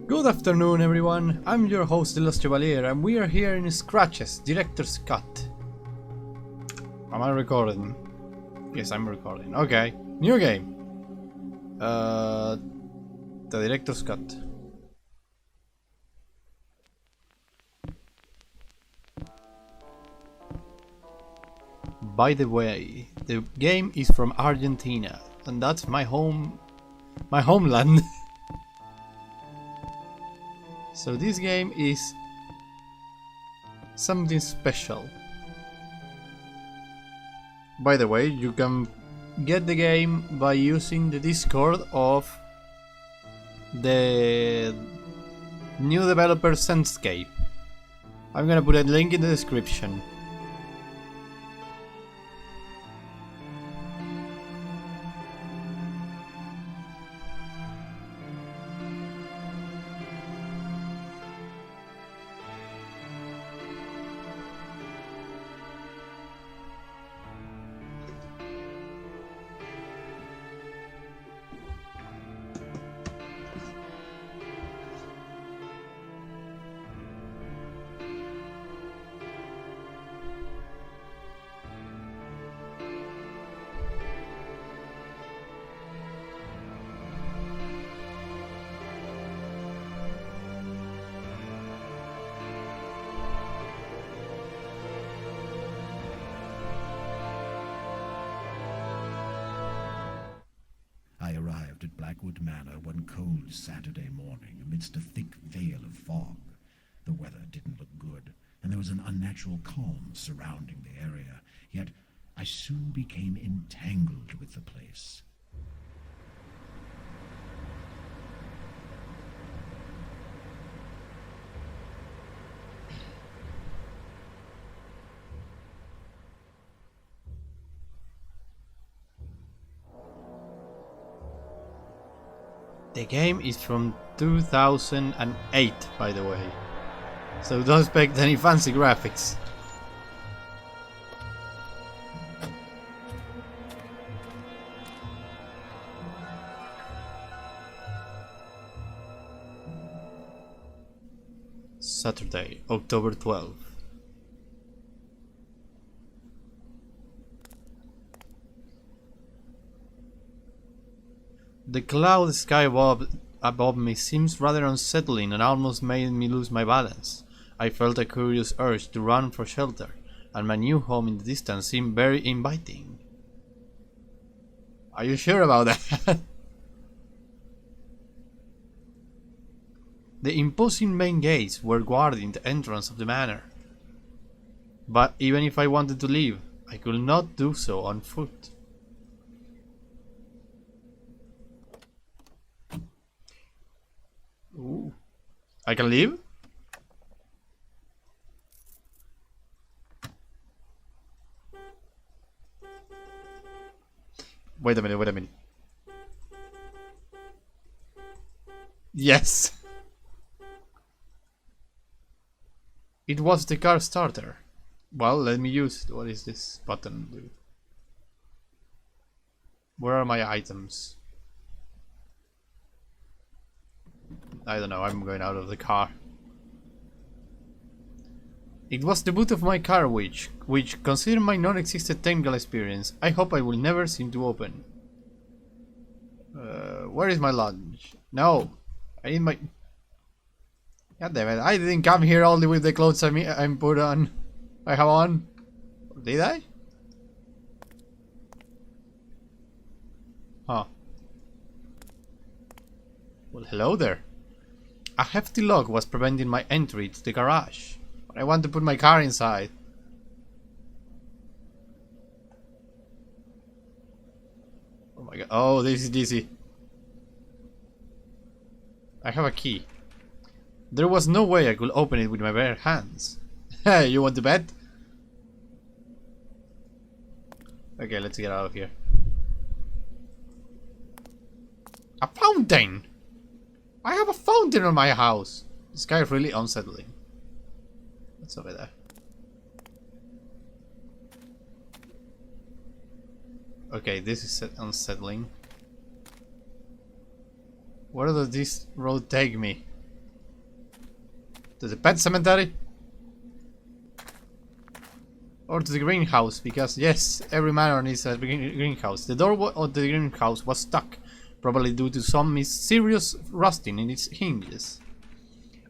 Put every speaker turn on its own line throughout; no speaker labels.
Good afternoon everyone, I'm your host The Lost Chevalier and we are here in Scratches, Director's Cut. Am I recording? Yes, I'm recording. Okay, new game. The Director's Cut. By the way, the game is from Argentina and that's my homeland. So this game is something special. By the way, you can get the game by using the Discord of the new developer Senscape. I'm gonna put a link in the description.
I arrived at Blackwood Manor one cold Saturday morning amidst a thick veil of fog. The weather didn't look good, and there was an unnatural calm surrounding the area, yet I soon became entangled with the place.
The game is from 2008, by the way, so don't expect any fancy graphics. Saturday, October 12th. The cloud sky above me seems rather unsettling and almost made me lose my balance. I felt a curious urge to run for shelter, and my new home in the distance seemed very inviting. Are you sure about that? The imposing main gates were guarding the entrance of the manor. But even if I wanted to leave, I could not do so on foot. Ooh. I can leave? Wait a minute. Yes! It was the car starter. Well, let me use it. What is this button do? Where are my items? I don't know, I'm going out of the car. It was the boot of my car which, considering my non-existent technical experience, I hope I will never seem to open. Where is my lunch? No! I need my... God damn it, I didn't come here only with the clothes I'm put on. I have on. Did I? Huh. Well, hello there. A hefty lock was preventing my entry to the garage, but I want to put my car inside. Oh my god, oh, this is easy. I have a key. There was no way I could open it with my bare hands. Hey, you want to bet? Okay, let's get out of here. A fountain! I have a fountain on my house! This guy is really unsettling. What's over there? Okay, this is unsettling. Where does this road take me? To the pet cemetery? Or to the greenhouse, because yes, every manor needs a greenhouse. The door of the greenhouse was stuck, probably due to some mysterious rusting in its hinges.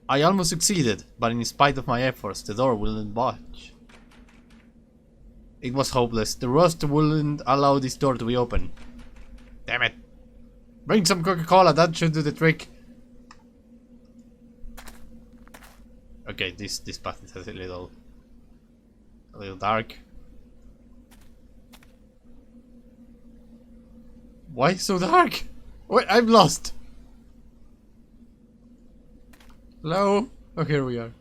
I almost succeeded, but in spite of my efforts, the door wouldn't budge. It was hopeless. The rust wouldn't allow this door to be open. Damn it. Bring some Coca-Cola, that should do the trick. Okay, this path is a little dark. Why so dark? Wait, I'm lost. Hello? Oh, here we are.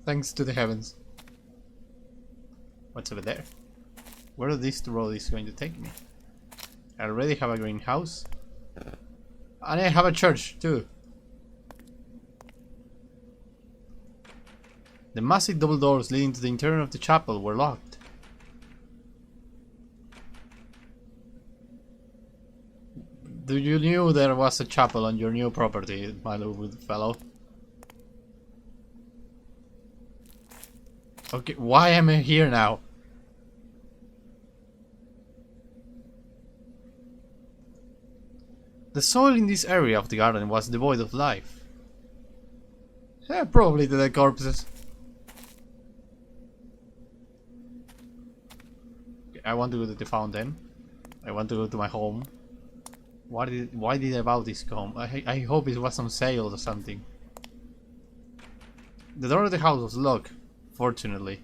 Thanks to the heavens. What's over there? Where this road is going to take me? I already have a greenhouse. And I have a church too. The massive double doors leading to the interior of the chapel were locked. Do you knew there was a chapel on your new property, my little fellow? Okay, why am I here now? The soil in this area of the garden was devoid of life. Yeah, probably the dead corpses. Okay, I want to go to the fountain. I want to go to my home. Why did I buy this home? I hope it was on sale or something. The door of the house was locked, fortunately.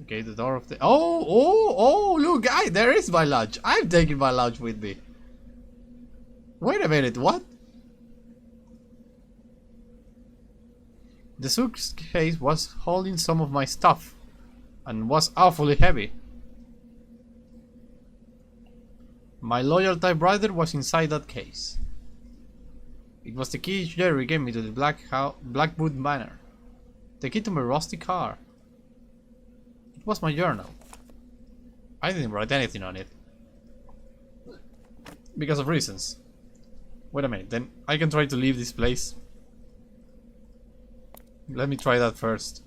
Okay, the door of the... Oh, look, there is my lunch. I'm taking my lunch with me. Wait a minute, what? The suitcase was holding some of my stuff and was awfully heavy. My loyal typewriter was inside that case. It was the key Jerry gave me to the Blackwood Manor. The key to my rusty car. It was my journal. I didn't write anything on it. Because of reasons. Wait a minute, then I can try to leave this place. Let me try that first.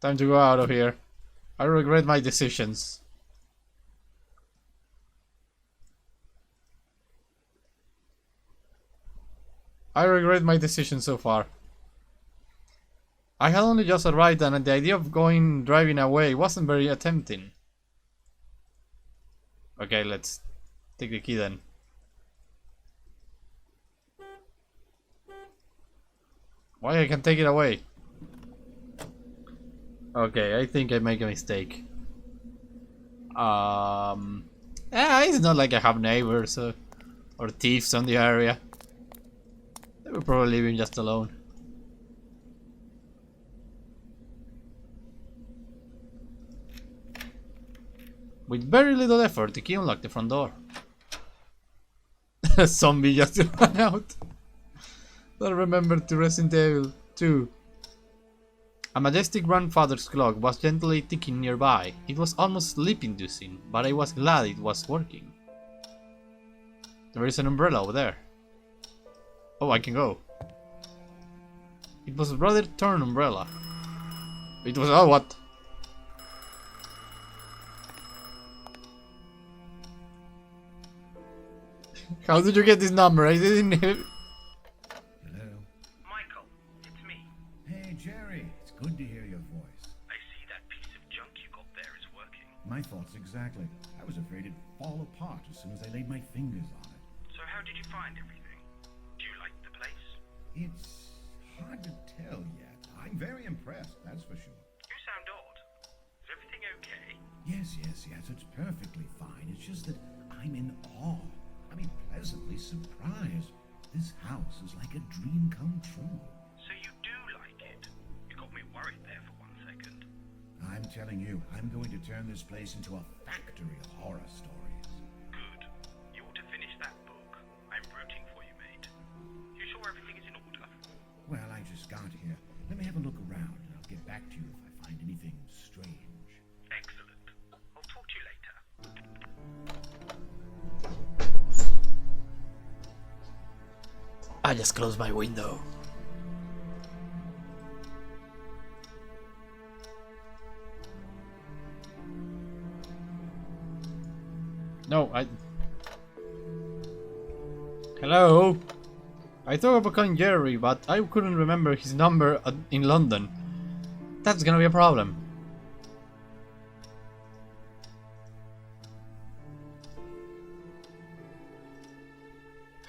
Time to go out of here. I regret my decisions. I regret my decision so far. I had only just arrived and the idea of driving away wasn't very tempting. Okay, let's take the key then. Why I can take it away? Okay, I think I make a mistake. It's not like I have neighbors or thieves on the area. They were probably living just alone. With very little effort, the key unlocked the front door. A zombie just ran out. I remember to Resident Evil 2. A majestic grandfather's clock was gently ticking nearby. It was almost sleep-inducing, but I was glad it was working. There is an umbrella over there. Oh, I can go. It was a rather torn umbrella. It was... oh, what? How did you get this number? I didn't...
Hello?
Michael, it's me.
Hey, Jerry. It's good to hear your voice.
I see that piece of junk you got there is working.
My thoughts exactly. I was afraid it'd fall apart as soon as I laid my fingers on it.
So how did you find everything? Do you like the place?
It's hard to tell yet. I'm very impressed, that's for sure.
You sound odd. Is everything okay?
Yes, it's perfectly fine. It's just that I'm in awe. I mean, pleasantly surprised. This house is like a dream come true.
So you do like it? You got me worried there for 1 second.
I'm telling you, I'm going to turn this place into a factory of horror stories.
Good. You ought to finish that book. I'm rooting for you, mate. You sure everything is in order?
Well, I just got here. Let me have a look around, and I'll get back to you if I find anything strange.
I just closed my window. No, Hello? I thought about calling Jerry, but I couldn't remember his number in London. That's gonna be a problem.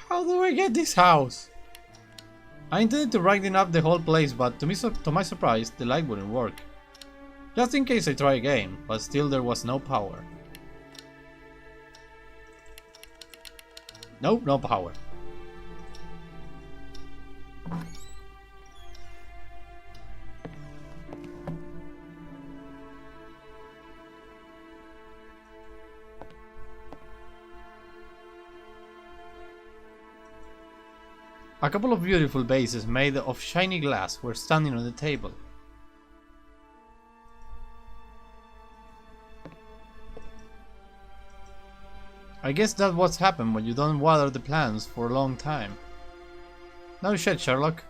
How do I get this house? I intended to brighten up the whole place, but to my surprise, the light wouldn't work. Just in case I try again, but still there was no power. Nope, no power. A couple of beautiful vases made of shiny glass were standing on the table. I guess that's what's happened when you don't water the plants for a long time. No shit, Sherlock.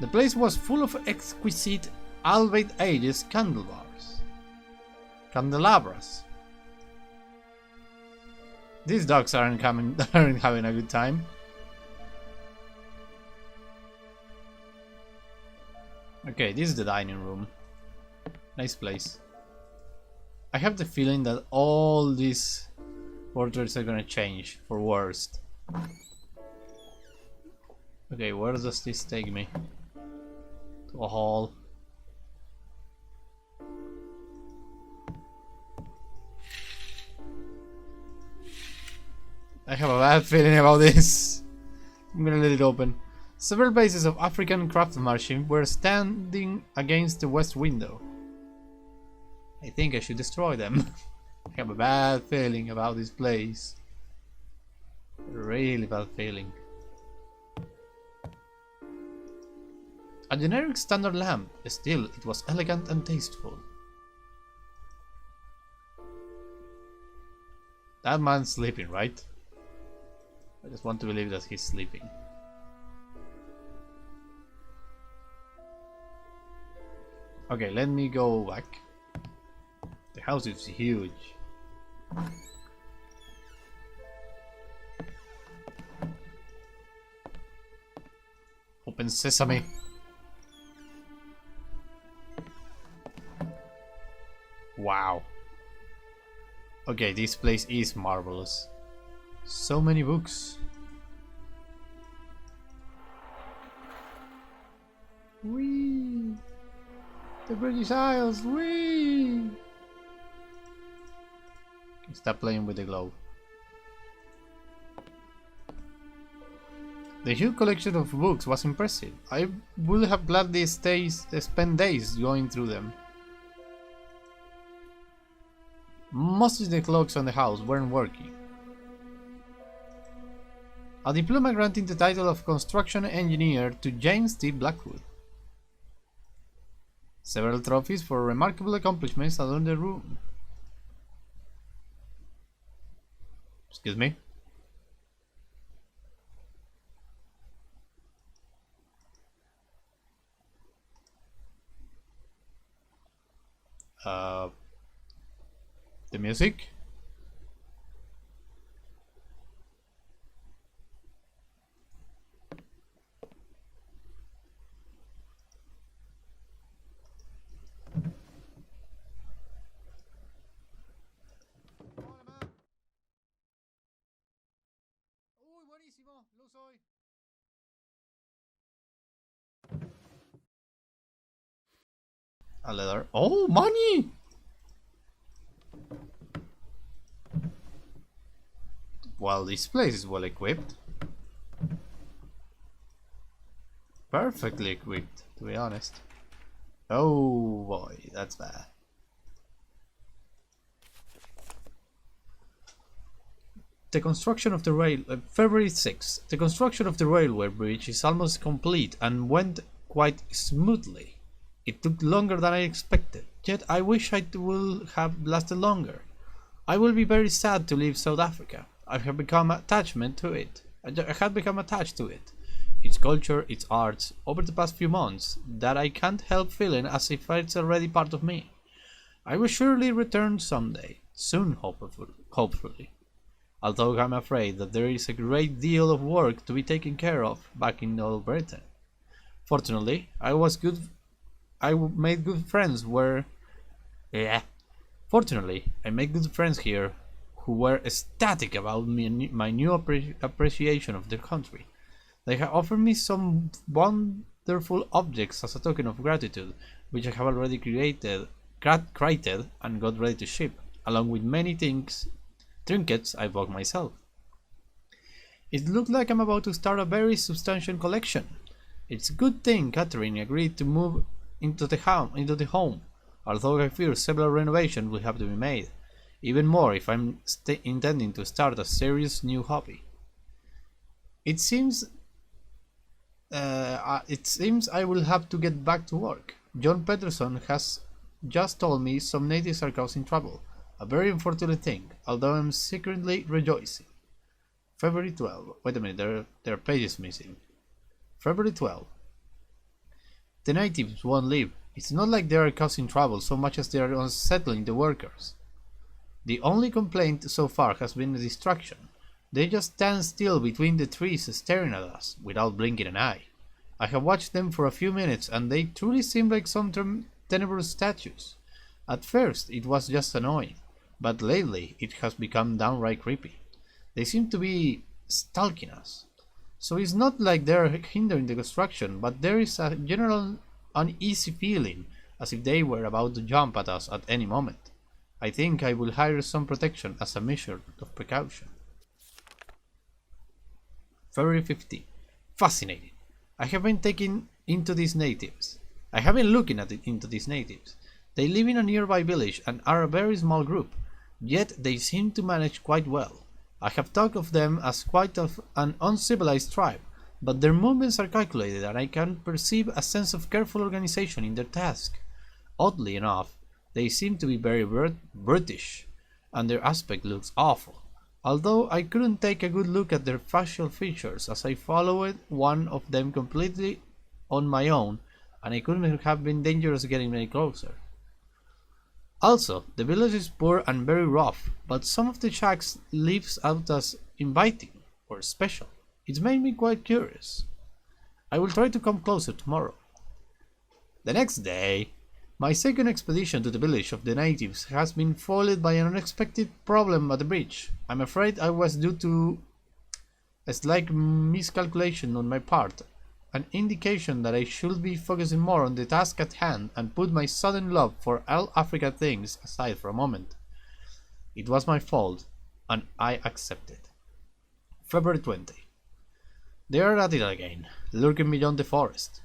The place was full of exquisite, albeit ages, candelabras. These dogs aren't having a good time. Okay, this is the dining room. Nice place. I have the feeling that all these portraits are gonna change for worst. Okay, where does this take me? To a hall. I have a bad feeling about this. I'm gonna let it open. Several vases of African craftsmanship were standing against the west window. I think I should destroy them. I have a bad feeling about this place. A really bad feeling. A generic standard lamp, still it was elegant and tasteful. That man's sleeping, right? I just want to believe that he's sleeping. Okay, let me go back. The house is huge. Open sesame. Wow. Okay, this place is marvelous. So many books. Whee! The British Isles, whee! Stop playing with the globe. The huge collection of books was impressive. I would have gladly spent days going through them. Most of the clocks on the house weren't working. A diploma granting the title of construction engineer to James T. Blackwood. Several trophies for remarkable accomplishments adorn the room. Excuse me? The music? Uy, buenísimo, lo soy. A leather. Oh, money! Well, this place is well equipped. Perfectly equipped, to be honest. Oh boy, that's bad. The construction of the February 6th. The construction of the railway bridge is almost complete and went quite smoothly. It took longer than I expected, yet I wish it would have lasted longer. I will be very sad to leave South Africa. I have become attachment to it. I have become attached to it. Its culture, its arts, over the past few months, that I can't help feeling as if it's already part of me. I will surely return someday, soon hopefully. Although I'm afraid that there is a great deal of work to be taken care of back in Old Britain. Fortunately, I made good friends where... Yeah. Fortunately, I made good friends here who were ecstatic about my new appreciation of their country. They have offered me some wonderful objects as a token of gratitude, which I have already created and got ready to ship, along with many trinkets I bought myself. It looks like I'm about to start a very substantial collection. It's a good thing Catherine agreed to move into the home, although I fear several renovations will have to be made, even more if I'm intending to start a serious new hobby. It seems I will have to get back to work. John Peterson has just told me some natives are causing trouble, a very unfortunate thing, although I'm secretly rejoicing. February 12. Wait a minute, there are pages missing. February 12. The natives won't leave. It's not like they are causing trouble so much as they are unsettling the workers. The only complaint so far has been the distraction. They just stand still between the trees staring at us, without blinking an eye. I have watched them for a few minutes and they truly seem like some tenebrous statues. At first it was just annoying, but lately it has become downright creepy. They seem to be stalking us. So it's not like they're hindering the construction, but there is a general uneasy feeling, as if they were about to jump at us at any moment. I think I will hire some protection as a measure of precaution. February 15. Fascinating. I have been looking into these natives. They live in a nearby village and are a very small group, yet they seem to manage quite well. I have thought of them as quite an uncivilized tribe, but their movements are calculated and I can perceive a sense of careful organization in their task. Oddly enough, they seem to be very British, and their aspect looks awful, although I couldn't take a good look at their facial features as I followed one of them completely on my own, and it couldn't have been dangerous getting any closer. Also, the village is poor and very rough, but some of the shacks leaves out as inviting or special. It's made me quite curious. I will try to come closer tomorrow. The next day, my second expedition to the village of the natives has been foiled by an unexpected problem at the bridge. I'm afraid I was due to a slight miscalculation on my part, an indication that I should be focusing more on the task at hand and put my sudden love for all Africa things aside for a moment. It was my fault, and I accept it. February 20. They are at it again, lurking beyond the forest.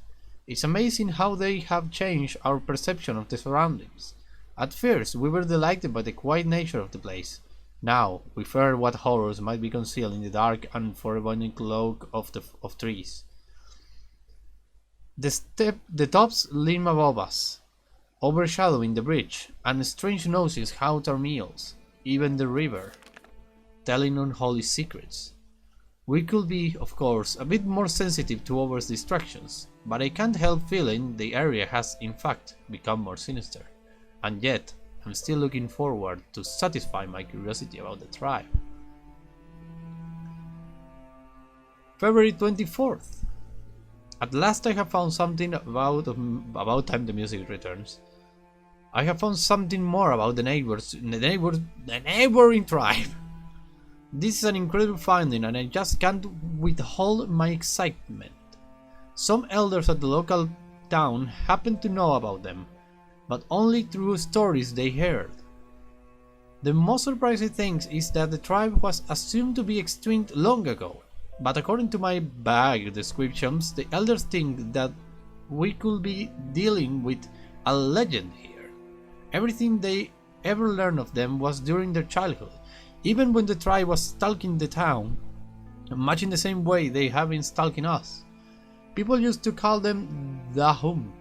It's amazing how they have changed our perception of the surroundings. At first, we were delighted by the quiet nature of the place. Now, we fear what horrors might be concealed in the dark and foreboding cloak of trees. The tops lean above us, overshadowing the bridge, and strange noises haunt our meals, even the river, telling unholy secrets. We could be, of course, a bit more sensitive to our distractions, but I can't help feeling the area has, in fact, become more sinister, and yet I'm still looking forward to satisfy my curiosity about the tribe. February 24th. At last I have found something about time the music returns. I have found something more about the neighboring tribe. This is an incredible finding and I just can't withhold my excitement. Some elders at the local town happen to know about them, but only through stories they heard. The most surprising thing is that the tribe was assumed to be extinct long ago. But according to my vague descriptions, the elders think that we could be dealing with a legend here. Everything they ever learned of them was during their childhood, even when the tribe was stalking the town, much in the same way they have been stalking us. People used to call them Dahum.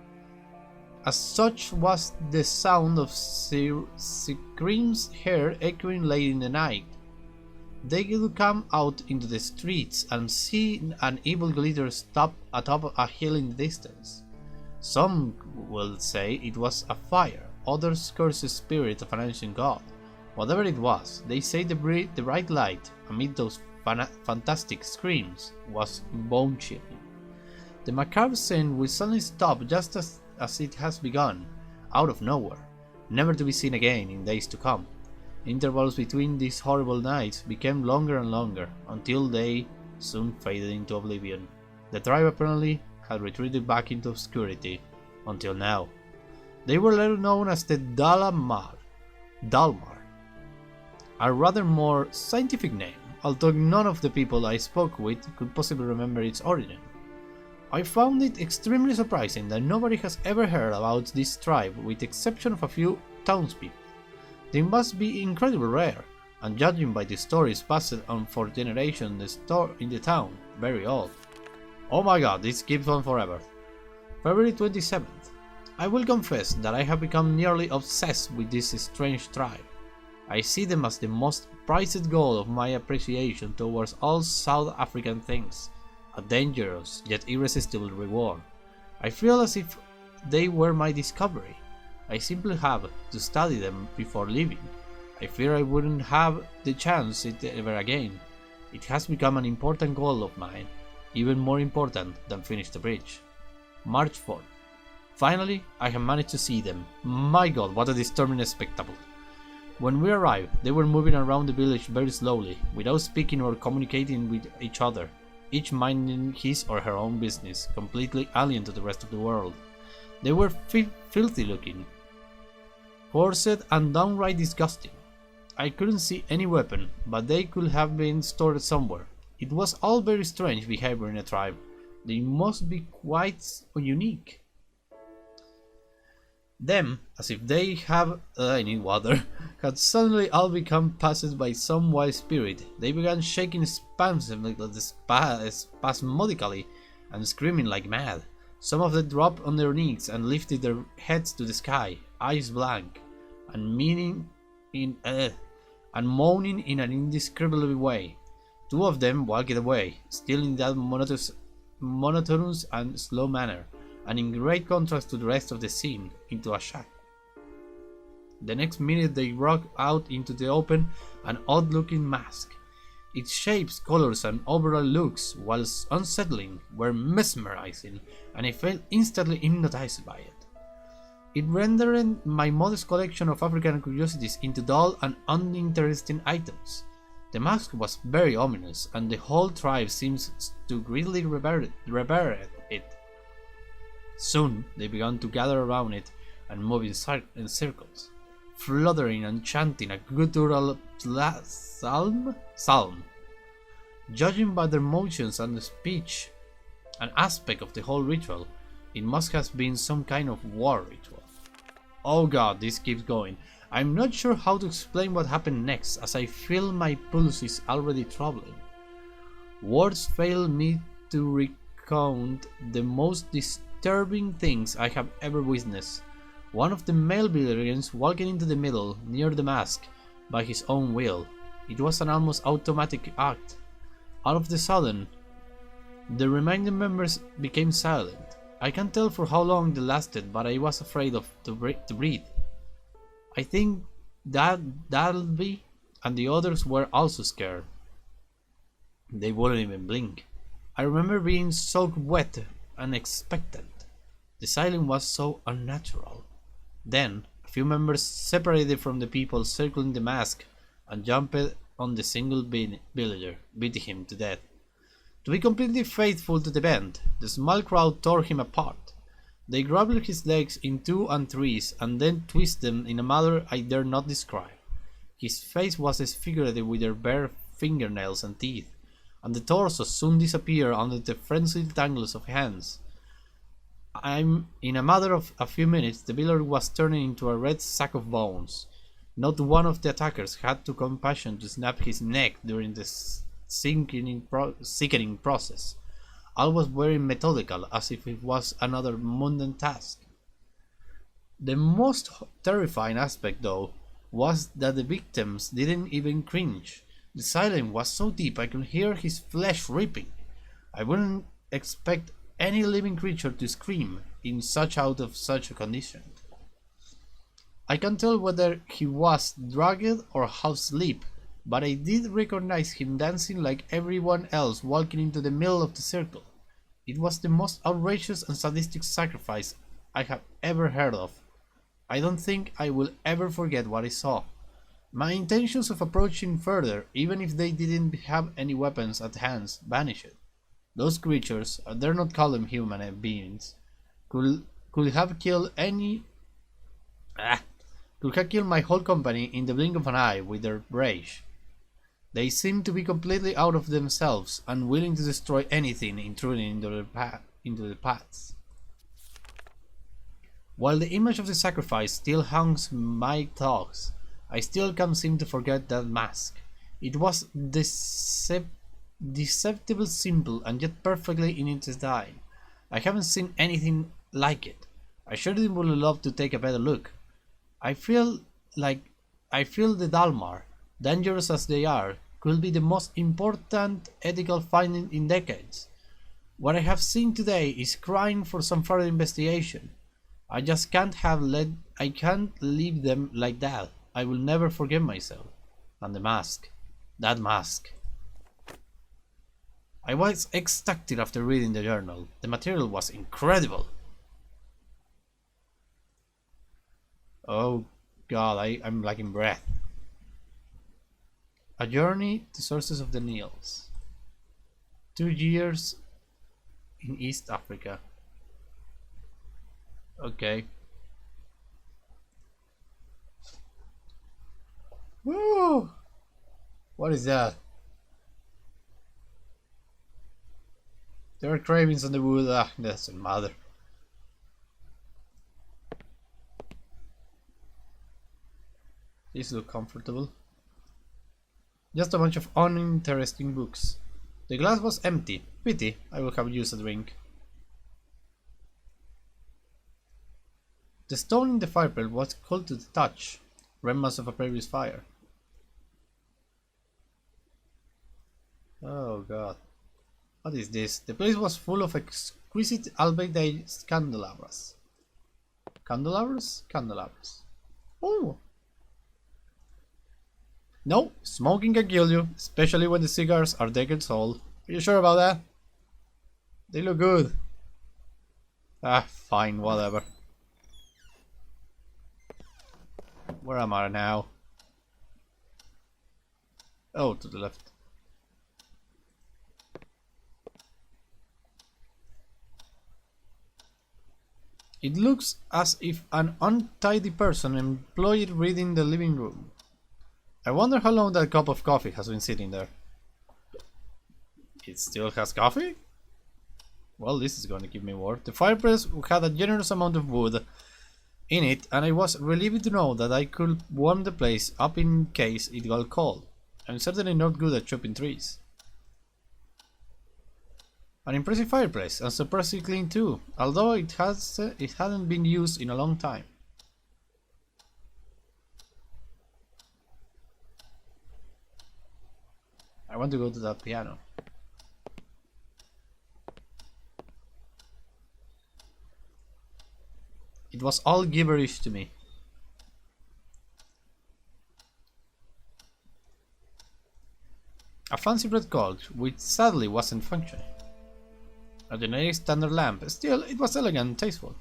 As such was the sound of screams heard echoing late in the night. They would come out into the streets and see an evil glitter stop atop a hill in the distance. Some will say it was a fire, others curse the spirit of an ancient god. Whatever it was, they say the bright light, amid those fantastic screams, was bone-chilling. The macabre scene will suddenly stop just as it has begun, out of nowhere, never to be seen again in days to come. Intervals between these horrible nights became longer and longer, until they soon faded into oblivion. The tribe apparently had retreated back into obscurity, until now. They were later known as the Dalmar, a rather more scientific name, although none of the people I spoke with could possibly remember its origin. I found it extremely surprising that nobody has ever heard about this tribe with the exception of a few townspeople. They must be incredibly rare, and judging by the stories passed on for generations in the town, very old. Oh my god, this keeps on forever. February 27th. I will confess that I have become nearly obsessed with this strange tribe. I see them as the most prized goal of my appreciation towards all South African things, a dangerous yet irresistible reward. I feel as if they were my discovery. I simply have to study them before leaving. I fear I wouldn't have the chance ever again. It has become an important goal of mine, even more important than finish the bridge. March 4th. Finally, I have managed to see them. My god, what a disturbing spectacle. When we arrived, they were moving around the village very slowly, without speaking or communicating with each other, each minding his or her own business, completely alien to the rest of the world. They were filthy looking, coarse and downright disgusting. I couldn't see any weapon, but they could have been stored somewhere. It was all very strange behavior in a tribe. They must be quite unique. Them, as if they have I need water, had suddenly all become possessed by some wild spirit. They began shaking spasmodically and screaming like mad. Some of them dropped on their knees and lifted their heads to the sky, eyes blank, and moaning in an indescribable way. Two of them walked away, still in that monotonous and slow manner, and in great contrast to the rest of the scene, into a shack. The next minute they rocked out into the open, an odd-looking mask. Its shapes, colors, and overall looks, whilst unsettling, were mesmerizing, and I felt instantly hypnotized by it. It rendered my modest collection of African curiosities into dull and uninteresting items. The mask was very ominous, and the whole tribe seems to greatly revere it. Soon they began to gather around it and move in circles, fluttering and chanting a guttural psalm. Judging by their motions and the speech and aspect of the whole ritual, it must have been some kind of war ritual. Oh god, this keeps going. I'm not sure how to explain what happened next, as I feel my pulse is already troubling. Words fail me to recount the most disturbing things I have ever witnessed. One of the male villagers walking into the middle, near the mask, by his own will. It was an almost automatic act. All of a sudden, the remaining members became silent. I can't tell for how long they lasted, but I was afraid to breathe. I think that'll be, and the others were also scared. They wouldn't even blink. I remember being soaked wet and expectant. The silence was so unnatural. Then, a few members separated from the people circling the mask and jumped on the single villager, beating him to death. To be completely faithful to the band, the small crowd tore him apart. They grabbed his legs in 2 and 3s and then twisted them in a manner I dare not describe. His face was disfigured with their bare fingernails and teeth, and the torso soon disappeared under the frenzied tangles of hands. In a matter of a few minutes, the villager was turning into a red sack of bones. Not one of the attackers had the compassion to snap his neck during the sickening process. all was very methodical, as if it was another mundane task. The most terrifying aspect, though, was that the victims didn't even cringe. The silence was so deep I could hear his flesh ripping. I wouldn't expect any living creature to scream in such out of such a condition. I can't tell whether he was drugged or half asleep, but I did recognize him dancing like everyone else walking into the middle of the circle. It was the most outrageous and sadistic sacrifice I have ever heard of. I don't think I will ever forget what I saw. My intentions of approaching further, even if they didn't have any weapons at hand, vanished. Those creatures, I dare not call them human beings, could have killed my whole company in the blink of an eye with their rage. They seemed to be completely out of themselves and willing to destroy anything intruding into the paths. While the image of the sacrifice still haunts my thoughts, I still can't seem to forget that mask. It was deceptively simple and yet perfectly in its design. I haven't seen anything like it. I surely would love to take a better look. I feel the Dalmar, dangerous as they are, could be the most important ethical finding in decades. What I have seen today is crying for some further investigation. I can't leave them like that. I will never forgive myself. And the mask. That mask. I was ecstatic after reading the journal. The material was incredible. Oh god, I'm lacking breath. A journey to sources of the Niles. 2 years in East Africa. Okay. Woo! What is that? There are cravings on the wood. Ah, doesn't matter. These look comfortable. Just a bunch of uninteresting books. The glass was empty. Pity, I will have used a drink. The stone in the fireplace was cold to the touch, remnants of a previous fire. Oh god. What is this? The place was full of exquisite albeit candelabras. Candelabras? Candelabras. Oh! No, smoking can kill you, especially when the cigars are decades old. Are you sure about that? They look good. Ah, fine, whatever. Where am I now? Oh, to the left. It looks as if an untidy person employed reading the living room. I wonder how long that cup of coffee has been sitting there. It still has coffee? Well, this is going to give me work. The fireplace had a generous amount of wood in it, and I was relieved to know that I could warm the place up in case it got cold. I'm certainly not good at chopping trees. An impressive fireplace, and surprisingly clean too, although it hadn't been used in a long time. I want to go to that piano. It was all gibberish to me. A fancy red coat, which sadly wasn't functioning. A generic standard lamp, still it was elegant and tasteful.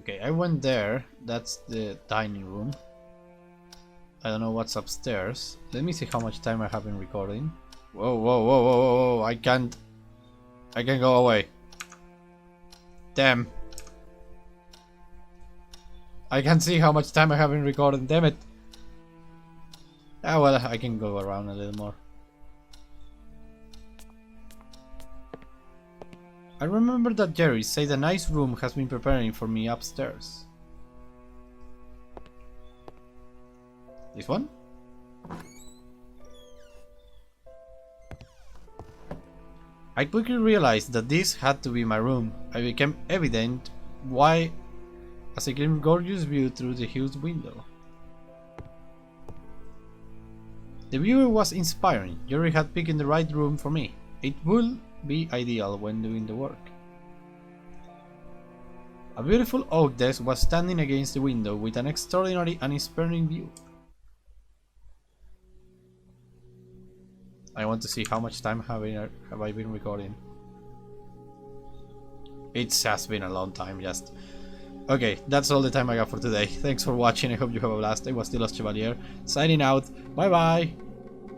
Okay, I went there. That's the dining room. I don't know what's upstairs. Let me see how much time I have been recording. Whoa, whoa, whoa, whoa, whoa, whoa. I can't go away. Damn. I can't see how much time I have been recording, damn it. Ah, well, I can go around a little more. I remember that Jerry said a nice room has been preparing for me upstairs. This one? I quickly realized that this had to be my room. I became evident why as I glimpsed gorgeous view through the huge window. The view was inspiring. Jerry had picked the right room for me. It would be ideal when doing the work. A beautiful oak desk was standing against the window with an extraordinary and inspiring view. I want to see how much time have I been recording. It has been a long time, just. Okay, that's all the time I got for today. Thanks for watching, I hope you have a blast. I was the Lost Chevalier, signing out. Bye bye!